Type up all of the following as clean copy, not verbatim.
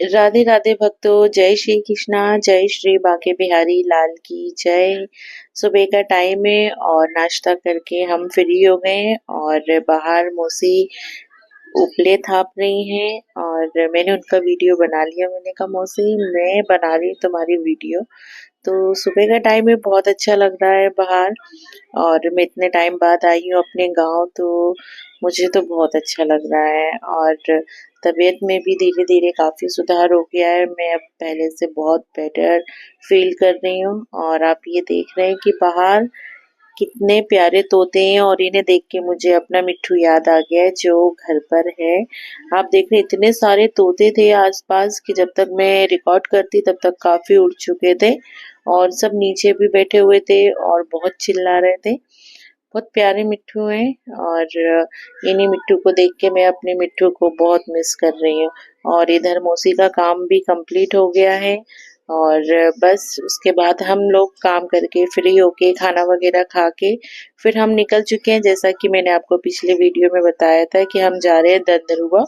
राधे राधे भक्तों, जय श्री कृष्णा, जय श्री बांके बिहारी लाल की जय। सुबह का टाइम है और नाश्ता करके हम फ्री हो गए हैं और बाहर मौसी उपले थाप रही हैं और मैंने उनका वीडियो बना लिया। मैंने कहा मौसी मैं बना रही हूँ तुम्हारी वीडियो। तो सुबह का टाइम में बहुत अच्छा लग रहा है बाहर और मैं इतने टाइम बाद आई हूँ अपने गांव, तो मुझे तो बहुत अच्छा लग रहा है और तबीयत में भी धीरे धीरे काफ़ी सुधार हो गया है। मैं अब पहले से बहुत बेटर फील कर रही हूँ और आप ये देख रहे हैं कि बाहर कितने प्यारे तोते हैं और इन्हें देख के मुझे अपना मिट्ठू याद आ गया है जो घर पर है। आप देख रहे हैं इतने सारे तोते थे आसपास कि जब तक मैं रिकॉर्ड करती तब तक काफी उड़ चुके थे और सब नीचे भी बैठे हुए थे और बहुत चिल्ला रहे थे। बहुत प्यारे मिट्ठू हैं और इन्हीं मिट्ठू को देख के मैं अपने मिट्ठू को बहुत मिस कर रही हूँ। और इधर मौसी का काम भी कंप्लीट हो गया है और बस उसके बाद हम लोग काम करके फ्री होके खाना वगैरह खा के फिर हम निकल चुके हैं। जैसा कि मैंने आपको पिछले वीडियो में बताया था कि हम जा रहे हैं दंदरुआ।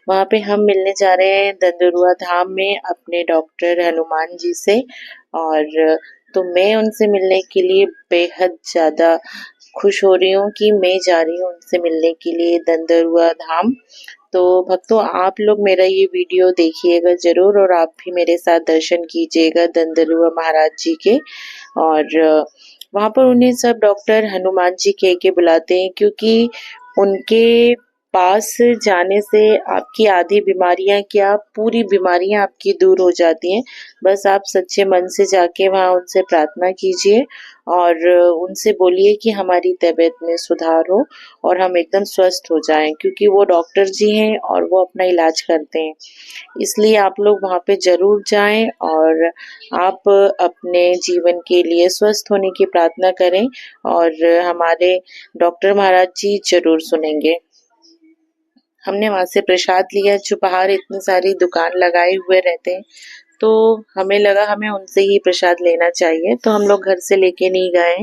वहाँ पे हम मिलने जा रहे हैं दंदरुआ धाम में अपने डॉक्टर हनुमान जी से। और तो मैं उनसे मिलने के लिए बेहद ज़्यादा खुश हो रही हूँ कि मैं जा रही हूँ उनसे मिलने के लिए दंदरुआ धाम। तो भक्तों आप लोग मेरा ये वीडियो देखिएगा जरूर और आप भी मेरे साथ दर्शन कीजिएगा दंदरुआ महाराज जी के। और वहाँ पर उन्हें सब डॉक्टर हनुमान जी कह के बुलाते हैं क्योंकि उनके पास जाने से आपकी आधी बीमारियां क्या पूरी बीमारियां आपकी दूर हो जाती हैं। बस आप सच्चे मन से जाके वहाँ उनसे प्रार्थना कीजिए और उनसे बोलिए कि हमारी तबीयत में सुधार हो और हम एकदम स्वस्थ हो जाएं, क्योंकि वो डॉक्टर जी हैं और वो अपना इलाज करते हैं। इसलिए आप लोग वहाँ पे जरूर जाएं और आप अपने जीवन के लिए स्वस्थ होने की प्रार्थना करें और हमारे डॉक्टर महाराज जी जरूर सुनेंगे। हमने वहां से प्रसाद लिया। जो बाहर इतनी सारी दुकान लगाए हुए रहते हैं तो हमें लगा हमें उनसे ही प्रसाद लेना चाहिए, तो हम लोग घर से लेके नहीं गए।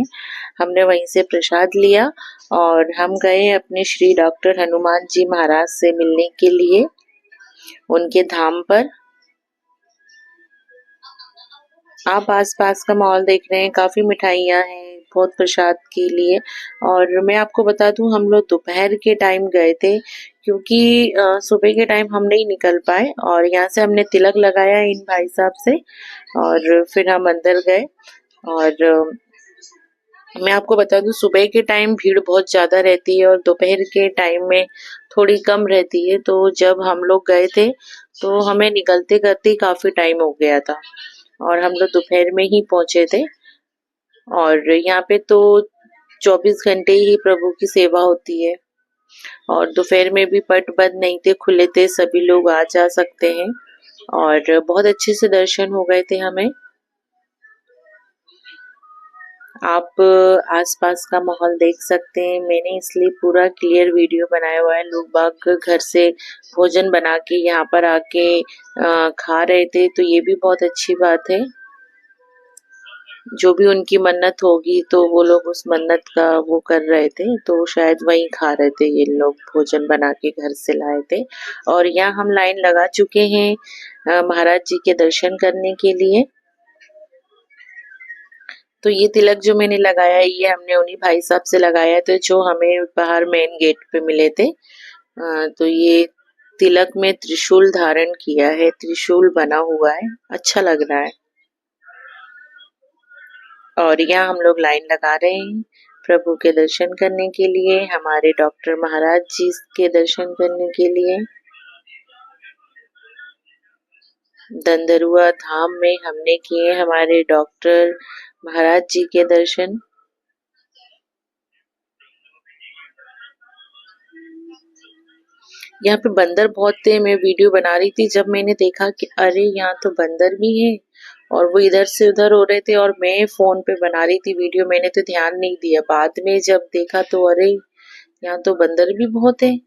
हमने वहीं से प्रसाद लिया और हम गए अपने श्री डॉक्टर हनुमान जी महाराज से मिलने के लिए उनके धाम पर। आप आसपास का माहौल देख रहे हैं, काफी मिठाइयाँ हैं बहुत प्रसाद के लिए। और मैं आपको बता दूं हम लोग दोपहर के टाइम गए थे क्योंकि सुबह के टाइम हम नहीं निकल पाए और यहाँ से हमने तिलक लगाया इन भाई साहब से और फिर हम अंदर गए। और मैं आपको बता दूं सुबह के टाइम भीड़ बहुत ज्यादा रहती है और दोपहर के टाइम में थोड़ी कम रहती है। तो जब हम लोग गए थे तो हमें निकलते करते काफी टाइम हो गया था और हम लोग दोपहर में ही पहुंचे थे। और यहाँ पे तो 24 घंटे ही प्रभु की सेवा होती है और दोपहर में भी पट बंद नहीं थे, खुले थे, सभी लोग आ जा सकते हैं और बहुत अच्छे से दर्शन हो गए थे हमें। आप आसपास का माहौल देख सकते हैं। मैंने इसलिए पूरा क्लियर वीडियो बनाया हुआ है। लोग बाग घर से भोजन बना के यहाँ पर आके खा रहे थे, तो ये भी बहुत अच्छी बात है। जो भी उनकी मन्नत होगी तो वो लोग उस मन्नत का वो कर रहे थे, तो शायद वही खा रहे थे ये लोग, भोजन बना के घर से लाए थे। और यहाँ हम लाइन लगा चुके हैं महाराज जी के दर्शन करने के लिए। तो ये तिलक जो मैंने लगाया है ये हमने उन्हीं भाई साहब से लगाया था जो हमें बाहर मेन गेट पे मिले थे। तो ये तिलक में त्रिशूल धारण किया है, त्रिशूल बना हुआ है, अच्छा लग रहा है। और यहाँ हम लोग लाइन लगा रहे हैं प्रभु के दर्शन करने के लिए, हमारे डॉक्टर महाराज जी के दर्शन करने के लिए। दंदरुआ धाम में हमने किए हमारे डॉक्टर महाराज जी के दर्शन। यहाँ पे बंदर बहुत थे। मैं वीडियो बना रही थी, जब मैंने देखा कि अरे यहाँ तो बंदर भी है और वो इधर से उधर हो रहे थे और मैं फोन पे बना रही थी वीडियो, मैंने तो ध्यान नहीं दिया। बाद में जब देखा तो अरे यहाँ तो बंदर भी बहुत है।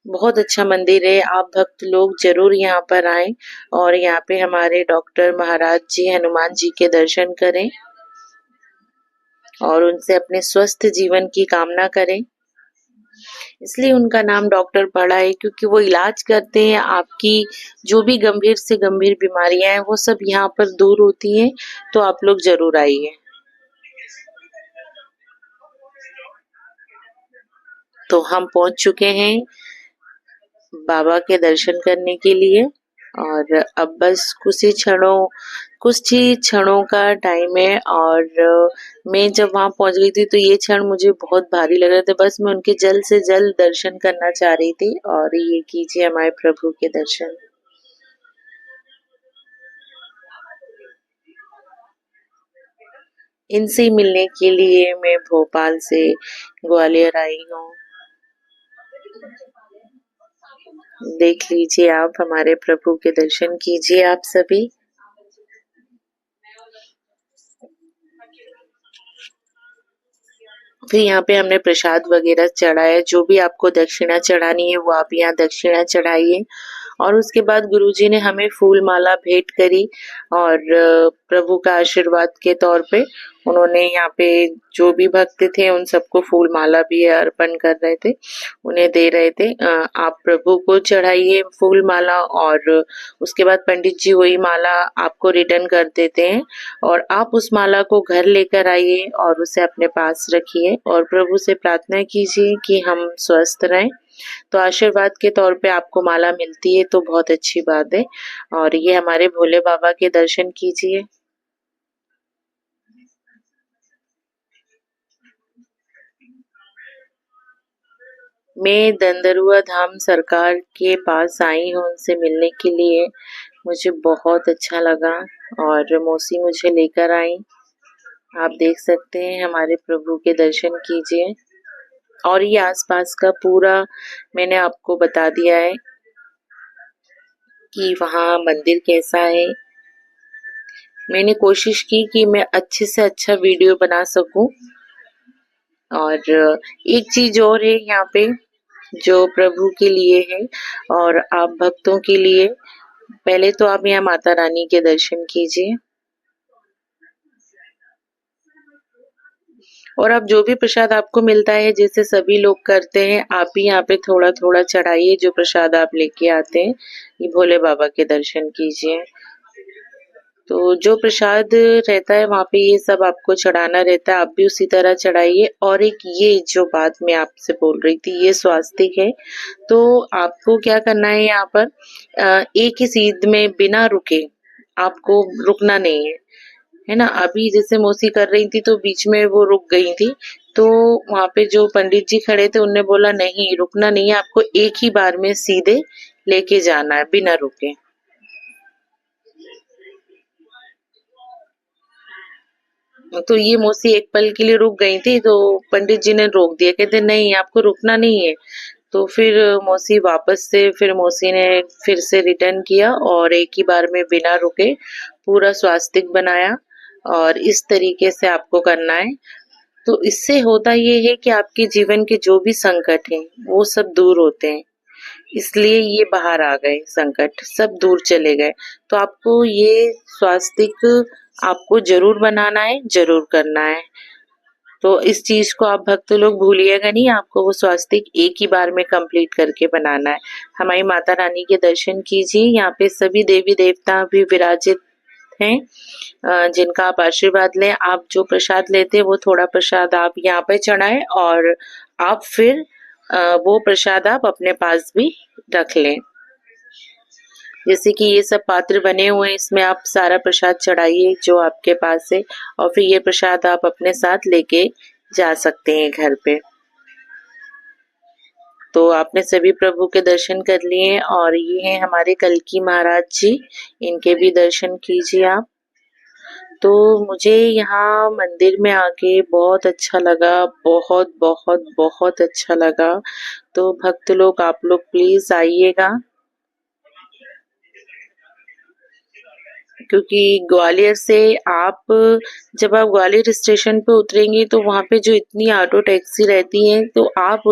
बहुत अच्छा मंदिर है, आप भक्त लोग जरूर यहाँ पर आएं और यहाँ पे हमारे डॉक्टर महाराज जी हनुमान जी के दर्शन करें और उनसे अपने स्वस्थ जीवन की कामना करें। इसलिए उनका नाम डॉक्टर पड़ा है, क्योंकि वो इलाज करते हैं। आपकी जो भी गंभीर से गंभीर बीमारियां हैं वो सब यहाँ पर दूर होती हैं। तो आप लोग जरूर आइए। तो हम पहुंच चुके हैं बाबा के दर्शन करने के लिए, और अब बस कुछ ही क्षणों का टाइम है। और मैं जब वहां पहुंच गई थी तो ये क्षण मुझे बहुत भारी लग रहे थे। बस मैं उनके जल्द से जल्द दर्शन करना चाह रही थी। और ये कीजिए हमारे प्रभु के दर्शन। इनसे मिलने के लिए मैं भोपाल से ग्वालियर आई हूँ। देख लीजिए, आप हमारे प्रभु के दर्शन कीजिए आप सभी। फिर यहाँ पे हमने प्रसाद वगैरह चढ़ाया। जो भी आपको दक्षिणा चढ़ानी है वो आप यहाँ दक्षिणा चढ़ाइए। और उसके बाद गुरुजी ने हमें फूल माला भेंट करी, और प्रभु का आशीर्वाद के तौर पे उन्होंने यहाँ पे जो भी भक्त थे उन सबको फूल माला भी अर्पण कर रहे थे, उन्हें दे रहे थे। आप प्रभु को चढ़ाइए फूल माला, और उसके बाद पंडित जी वही माला आपको रिटर्न कर देते हैं। और आप उस माला को घर लेकर आइए और उसे अपने पास रखिए, और प्रभु से प्रार्थना कीजिए कि हम स्वस्थ रहें। तो आशीर्वाद के तौर पे आपको माला मिलती है तो बहुत अच्छी बात है। और ये हमारे भोले बाबा के दर्शन कीजिए। मैं दंदरुआ धाम सरकार के पास आई हूँ उनसे मिलने के लिए। मुझे बहुत अच्छा लगा, और मौसी मुझे लेकर आई। आप देख सकते हैं, हमारे प्रभु के दर्शन कीजिए। और ये आसपास का पूरा मैंने आपको बता दिया है कि वहाँ मंदिर कैसा है। मैंने कोशिश की कि मैं अच्छे से अच्छा वीडियो बना सकूं। और एक चीज और है यहाँ पे जो प्रभु के लिए है और आप भक्तों के लिए। पहले तो आप यहाँ माता रानी के दर्शन कीजिए, और अब जो भी प्रसाद आपको मिलता है जैसे सभी लोग करते हैं, आप भी यहाँ पे थोड़ा थोड़ा चढ़ाइए जो प्रसाद आप लेके आते हैं। ये भोले बाबा के दर्शन कीजिए। तो जो प्रसाद रहता है वहाँ पे ये सब आपको चढ़ाना रहता है, आप भी उसी तरह चढ़ाइए। और एक ये जो बात मैं आपसे बोल रही थी, ये स्वास्तिक है। तो आपको क्या करना है यहाँ पर, एक ही सीध में बिना रुके आपको रुकना नहीं है, है ना। अभी जैसे मौसी कर रही थी तो बीच में वो रुक गई थी, तो वहाँ पे जो पंडित जी खड़े थे उनने बोला नहीं रुकना नहीं है, आपको एक ही बार में सीधे लेके जाना है बिना रुके। तो ये मौसी एक पल के लिए रुक गई थी, तो पंडित जी ने रोक दिया, कहते नहीं आपको रुकना नहीं है। तो फिर मौसी वापस से फिर मौसी ने फिर से रिटर्न किया और एक ही बार में बिना रुके पूरा स्वास्तिक बनाया। और इस तरीके से आपको करना है। तो इससे होता ये है कि आपके जीवन के जो भी संकट हैं वो सब दूर होते हैं। इसलिए ये बाहर आ गए, संकट सब दूर चले गए। तो आपको ये स्वास्तिक आपको जरूर बनाना है, जरूर करना है। तो इस चीज को आप भक्त लोग भूलिएगा नहीं, आपको वो स्वास्तिक एक ही बार में कंप्लीट करके बनाना है। हमारी माता रानी के दर्शन कीजिए। यहाँ पे सभी देवी देवता भी विराजित हैं, जिनका आप आशीर्वाद लें। आप जो प्रसाद लेते हैं वो थोड़ा प्रसाद आप यहाँ पे चढ़ाएं, और आप फिर वो प्रसाद आप अपने पास भी रख लें। जैसे कि ये सब पात्र बने हुए हैं, इसमें आप सारा प्रसाद चढ़ाइए जो आपके पास है, और फिर ये प्रसाद आप अपने साथ लेके जा सकते हैं घर पे। तो आपने सभी प्रभु के दर्शन कर लिए, और ये हैं हमारे कल्की महाराज जी, इनके भी दर्शन कीजिए आप। तो मुझे यहाँ मंदिर में आके बहुत अच्छा लगा, बहुत बहुत बहुत अच्छा लगा। तो भक्त लोग आप लोग प्लीज आइएगा। क्योंकि ग्वालियर से आप जब आप ग्वालियर स्टेशन पे उतरेंगे तो वहाँ पे जो इतनी ऑटो टैक्सी रहती हैं तो आप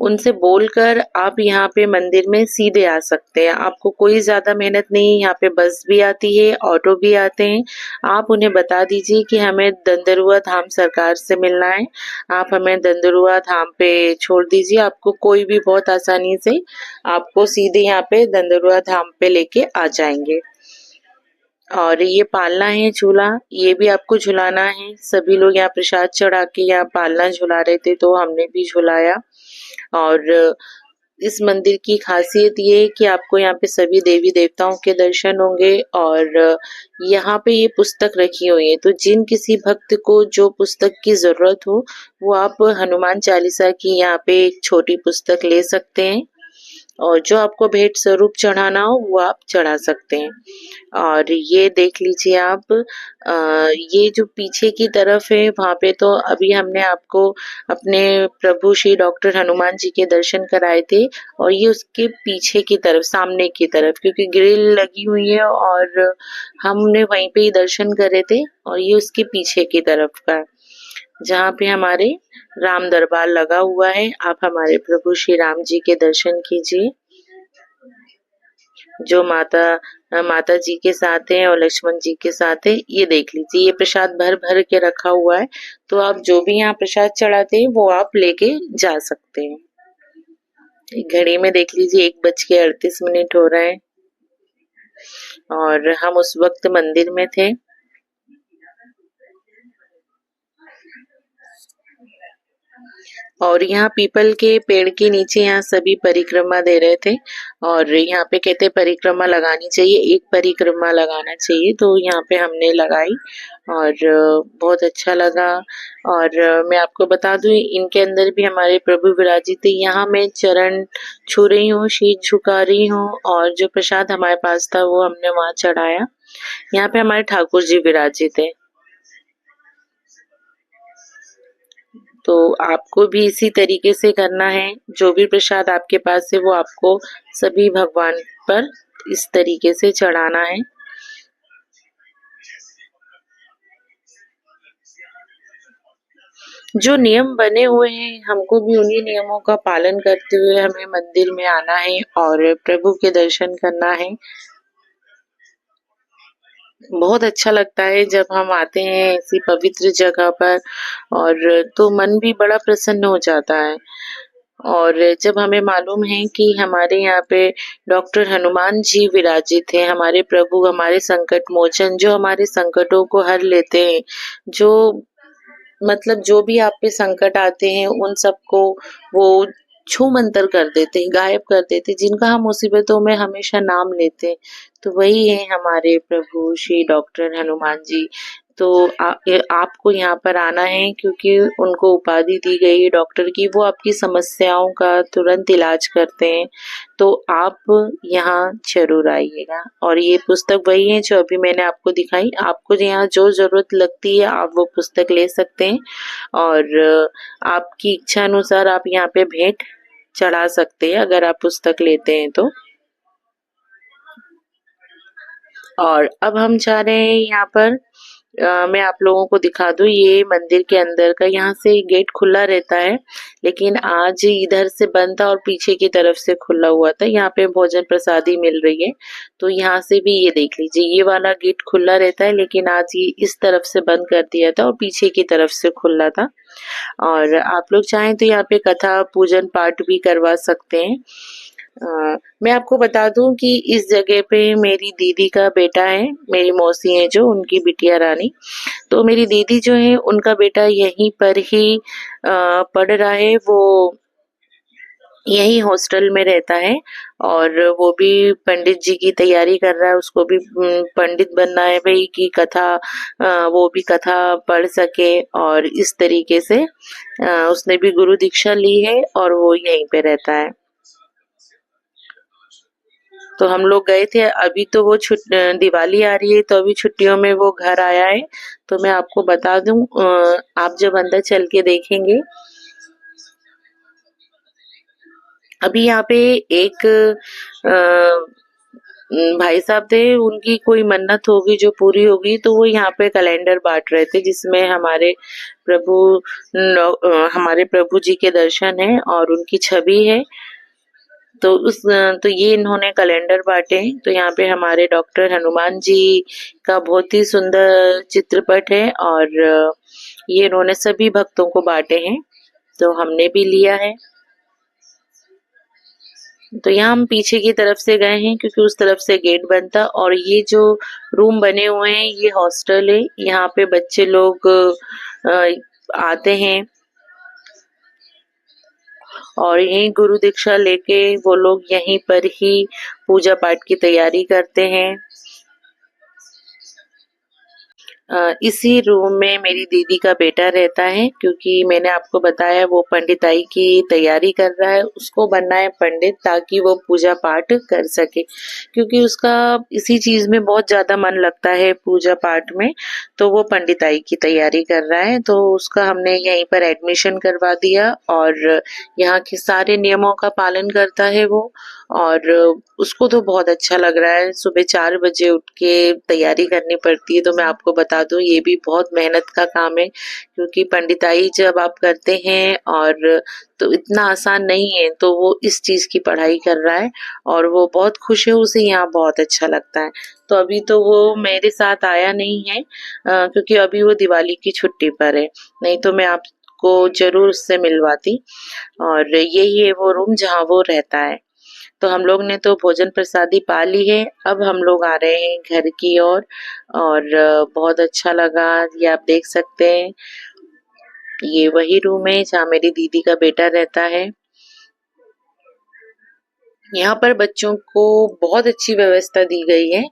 उनसे बोलकर आप यहाँ पे मंदिर में सीधे आ सकते हैं। आपको कोई ज़्यादा मेहनत नहीं, यहाँ पे बस भी आती है, ऑटो भी आते हैं। आप उन्हें बता दीजिए कि हमें दंदरुआ धाम सरकार से मिलना है, आप हमें दंदरुआ धाम पे छोड़ दीजिए। आपको कोई भी बहुत आसानी से आपको सीधे यहाँ पे दंदरुआ धाम पे लेके आ जाएंगे। और ये पालना है झूला, ये भी आपको झुलाना है। सभी लोग यहाँ प्रसाद चढ़ा के यहाँ पालना झुला रहे थे तो हमने भी झुलाया। और इस मंदिर की खासियत ये है कि आपको यहाँ पे सभी देवी देवताओं के दर्शन होंगे। और यहाँ पे ये पुस्तक रखी हुई है, तो जिन किसी भक्त को जो पुस्तक की जरूरत हो वो आप हनुमान चालीसा की यहाँ पे एक छोटी पुस्तक ले सकते हैं। और जो आपको भेंट स्वरूप चढ़ाना हो वो आप चढ़ा सकते हैं। और ये देख लीजिए आप, ये जो पीछे की तरफ है वहाँ पे तो अभी हमने आपको अपने प्रभु श्री डॉक्टर हनुमान जी के दर्शन कराए थे। और ये उसके पीछे की तरफ, सामने की तरफ, क्योंकि ग्रिल लगी हुई है और हमने वहीं पे ही दर्शन करे थे। और ये उसके पीछे की तरफ का, जहाँ पे हमारे राम दरबार लगा हुआ है। आप हमारे प्रभु श्री राम जी के दर्शन कीजिए, जो माता जी के साथ हैं और लक्ष्मण जी के साथ है। ये देख लीजिए, ये प्रसाद भर भर के रखा हुआ है, तो आप जो भी यहाँ प्रसाद चढ़ाते हैं वो आप लेके जा सकते हैं। घड़ी में देख लीजिए 1:38 हो रहा है और हम उस वक्त मंदिर में थे। और यहाँ पीपल के पेड़ के नीचे यहाँ सभी परिक्रमा दे रहे थे। और यहाँ पे कहते परिक्रमा लगानी चाहिए, एक परिक्रमा लगाना चाहिए, तो यहाँ पे हमने लगाई और बहुत अच्छा लगा। और मैं आपको बता दूं, इनके अंदर भी हमारे प्रभु विराजित थे। यहाँ मैं चरण छू रही हूँ, शीश झुका रही हूँ और जो प्रसाद हमारे पास था वो हमने वहाँ चढ़ाया। यहाँ पे हमारे ठाकुर जी विराजित है। तो आपको भी इसी तरीके से करना है, जो भी प्रसाद आपके पास है वो आपको सभी भगवान पर इस तरीके से चढ़ाना है। जो नियम बने हुए हैं हमको भी उन्हीं नियमों का पालन करते हुए हमें मंदिर में आना है और प्रभु के दर्शन करना है। बहुत अच्छा लगता है जब हम आते हैं ऐसी पवित्र जगह पर, और तो मन भी बड़ा प्रसन्न हो जाता है। और जब हमें मालूम है कि हमारे यहाँ पे डॉक्टर हनुमान जी विराजित हैं, हमारे प्रभु, हमारे संकट मोचन, जो हमारे संकटों को हर लेते हैं, जो मतलब जो भी आप पे संकट आते हैं उन सबको वो छू मंतर कर देते हैं, गायब कर देते हैं, जिनका हम मुसीबतों में हमेशा नाम लेते हैं, तो वही है हमारे प्रभु श्री डॉक्टर हनुमान जी। तो आपको यहाँ पर आना है क्योंकि उनको उपाधि दी गई है डॉक्टर की, वो आपकी समस्याओं का तुरंत इलाज करते हैं। तो आप यहाँ जरूर आइएगा। और ये पुस्तक वही है जो अभी मैंने आपको दिखाई। आपको यहाँ जो जरूरत लगती है आप वो पुस्तक ले सकते हैं और आपकी इच्छा अनुसार आप यहाँ पे भेंट चढ़ा सकते हैं अगर आप पुस्तक लेते हैं तो। और अब हम जा रहे हैं यहाँ पर, मैं आप लोगों को दिखा दूं, ये मंदिर के अंदर का, यहाँ से गेट खुला रहता है लेकिन आज इधर से बंद था और पीछे की तरफ से खुला हुआ था। यहाँ पे भोजन प्रसादी मिल रही है, तो यहाँ से भी ये देख लीजिए, ये वाला गेट खुला रहता है लेकिन आज ये इस तरफ से बंद कर दिया था और पीछे की तरफ से खुला था। और आप लोग चाहें तो यहाँ पे कथा पूजन पाठ भी करवा सकते हैं। मैं आपको बता दूं कि इस जगह पे मेरी दीदी का बेटा है, मेरी मौसी है जो, उनकी बिटिया रानी, तो मेरी दीदी जो है उनका बेटा यहीं पर ही पढ़ रहा है। वो यही हॉस्टल में रहता है और वो भी पंडित जी की तैयारी कर रहा है। उसको भी पंडित बनना है भाई, की कथा वो भी कथा पढ़ सके, और इस तरीके से उसने भी गुरु दीक्षा ली है और वो यहीं पे रहता है। तो हम लोग गए थे, अभी तो वो दिवाली आ रही है तो अभी छुट्टियों में वो घर आया है। तो मैं आपको बता दूं, आप जब अंदर चल के देखेंगे, अभी यहाँ पे एक भाई साहब थे, उनकी कोई मन्नत होगी जो पूरी होगी, तो वो यहाँ पे कैलेंडर बांट रहे थे जिसमें प्रभु हमारे प्रभु जी के दर्शन है और उनकी छवि है। तो ये इन्होंने कैलेंडर बांटे। तो यहाँ पे हमारे डॉक्टर हनुमान जी का बहुत ही सुंदर चित्रपट है और ये इन्होंने सभी भक्तों को बांटे हैं, तो हमने भी लिया है। तो यहाँ हम पीछे की तरफ से गए हैं क्योंकि उस तरफ से गेट बंद था। और ये जो रूम बने हुए हैं ये हॉस्टल है, यहाँ पे बच्चे लोग आते हैं और यहीं गुरु दीक्षा लेके वो लोग यहीं पर ही पूजा पाठ की तैयारी करते हैं। इसी रूम में मेरी दीदी का बेटा रहता है, क्योंकि मैंने आपको बताया वो पंडिताई की तैयारी कर रहा है, उसको बनना है पंडित ताकि वो पूजा पाठ कर सके, क्योंकि उसका इसी चीज में बहुत ज्यादा मन लगता है पूजा पाठ में। तो वो पंडिताई की तैयारी कर रहा है, तो उसका हमने यहीं पर एडमिशन करवा दिया और यहाँ के सारे नियमों का पालन करता है वो। और उसको तो बहुत अच्छा लग रहा है। सुबह 4 बजे उठ के तैयारी करनी पड़ती है, तो मैं आपको बता दूं ये भी बहुत मेहनत का काम है, क्योंकि पंडिताई जब आप करते हैं और तो इतना आसान नहीं है। तो वो इस चीज की पढ़ाई कर रहा है और वो बहुत खुश है, उसे यहाँ बहुत अच्छा लगता है। तो अभी तो वो मेरे साथ आया नहीं है क्योंकि अभी वो दिवाली की छुट्टी पर है, नहीं तो मैं आपको जरूर उससे मिलवाती। और यही है वो रूम जहाँ वो रहता है। तो हम लोग ने तो भोजन प्रसादी पा ली है, अब हम लोग आ रहे हैं घर की ओर। और बहुत अच्छा लगा। ये आप देख सकते हैं, ये वही रूम है जहाँ मेरी दीदी का बेटा रहता है। यहाँ पर बच्चों को बहुत अच्छी व्यवस्था दी गई है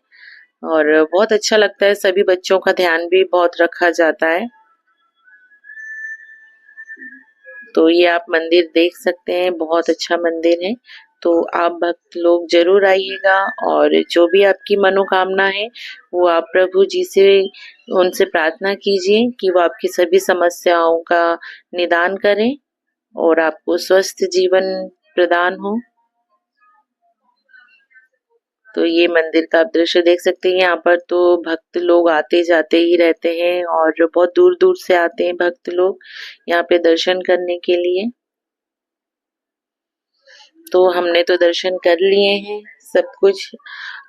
और बहुत अच्छा लगता है, सभी बच्चों का ध्यान भी बहुत रखा जाता है। तो ये आप मंदिर देख सकते हैं, बहुत अच्छा मंदिर है। तो आप भक्त लोग जरूर आइएगा और जो भी आपकी मनोकामना है वो आप प्रभु जी से उनसे प्रार्थना कीजिए कि वो आपकी सभी समस्याओं का निदान करें और आपको स्वस्थ जीवन प्रदान हो। तो ये मंदिर का आप दृश्य देख सकते हैं। यहाँ पर तो भक्त लोग आते जाते ही रहते हैं और बहुत दूर दूर से आते हैं भक्त लोग यहाँ पे दर्शन करने के लिए। तो हमने तो दर्शन कर लिए हैं सब कुछ,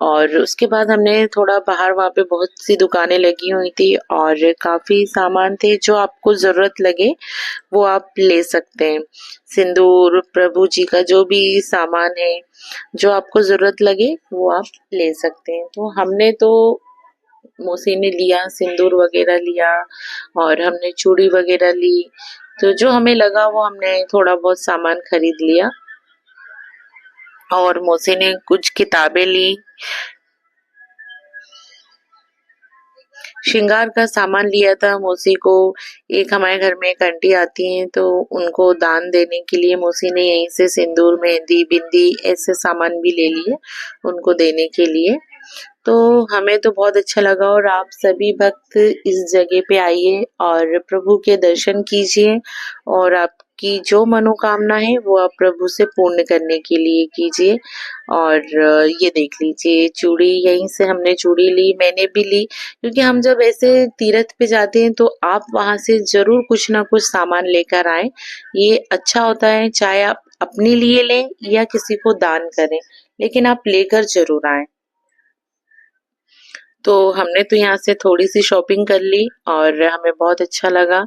और उसके बाद हमने थोड़ा बाहर, वहाँ पे बहुत सी दुकानें लगी हुई थी और काफी सामान थे, जो आपको जरूरत लगे वो आप ले सकते हैं। सिंदूर, प्रभु जी का जो भी सामान है, जो आपको जरूरत लगे वो आप ले सकते हैं। तो हमने तो मौसी ने लिया, सिंदूर वगैरह लिया और हमने चूड़ी वगैरह ली। तो जो हमें लगा वो हमने थोड़ा बहुत सामान खरीद लिया। और मौसी ने कुछ किताबें ली, श्रृंगार का सामान लिया था मौसी को। एक हमारे घर में एक आंटी आती हैं, तो उनको दान देने के लिए मौसी ने यहीं से सिंदूर, मेहंदी, बिंदी ऐसे सामान भी ले लिए उनको देने के लिए। तो हमें तो बहुत अच्छा लगा। और आप सभी भक्त इस जगह पे आइए और प्रभु के दर्शन कीजिए और आपकी जो मनोकामना है वो आप प्रभु से पूर्ण करने के लिए कीजिए। और ये देख लीजिए चूड़ी, यहीं से हमने चूड़ी ली, मैंने भी ली, क्योंकि हम जब ऐसे तीर्थ पे जाते हैं तो आप वहां से जरूर कुछ ना कुछ सामान लेकर आए। ये अच्छा होता है, चाहे आप अपने लिए लें या किसी को दान करें, लेकिन आप लेकर जरूर आए। तो हमने तो यहाँ से थोड़ी सी शॉपिंग कर ली और हमें बहुत अच्छा लगा।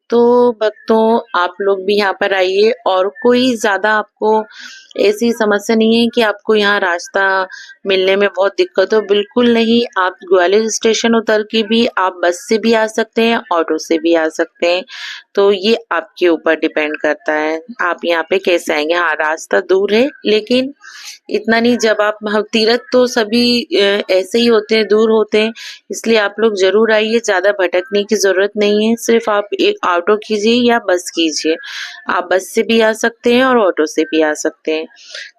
तो भक्तों, आप लोग भी यहाँ पर आइए। और कोई ज्यादा आपको ऐसी समस्या नहीं है कि आपको यहाँ रास्ता मिलने में बहुत दिक्कत हो, बिल्कुल नहीं। आप ग्वालियर स्टेशन उतर के भी आप बस से भी आ सकते हैं, ऑटो से भी आ सकते हैं। तो ये आपके ऊपर डिपेंड करता है आप यहाँ पे कैसे आएंगे। हाँ, रास्ता दूर है, लेकिन इतना नहीं। जब आप तीर्थ तो सभी ऐसे ही होते हैं, दूर होते हैं, इसलिए आप लोग जरूर आइए। ज्यादा भटकने की जरूरत नहीं है, सिर्फ आप एक ऑटो कीजिए या बस कीजिए। आप बस से भी आ सकते हैं और ऑटो से भी आ सकते हैं।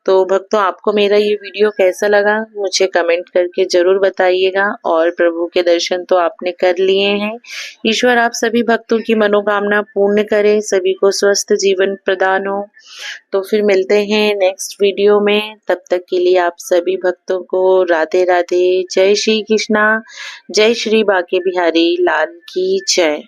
तो भक्तों, आपको मेरा ये वीडियो कैसा लगा मुझे कमेंट करके ज़रूर बताइएगा। और प्रभु के दर्शन तो आपने कर लिए हैं। ईश्वर आप सभी भक्तों की मनोकामना पूर्ण करें, सभी को स्वस्थ जीवन प्रदान हो। तो फिर मिलते हैं नेक्स्ट वीडियो में। तब तक के लिए आप सभी भक्तों को राधे राधे। जय श्री कृष्णा, जय श्री बाके बिहारी लाल की जय।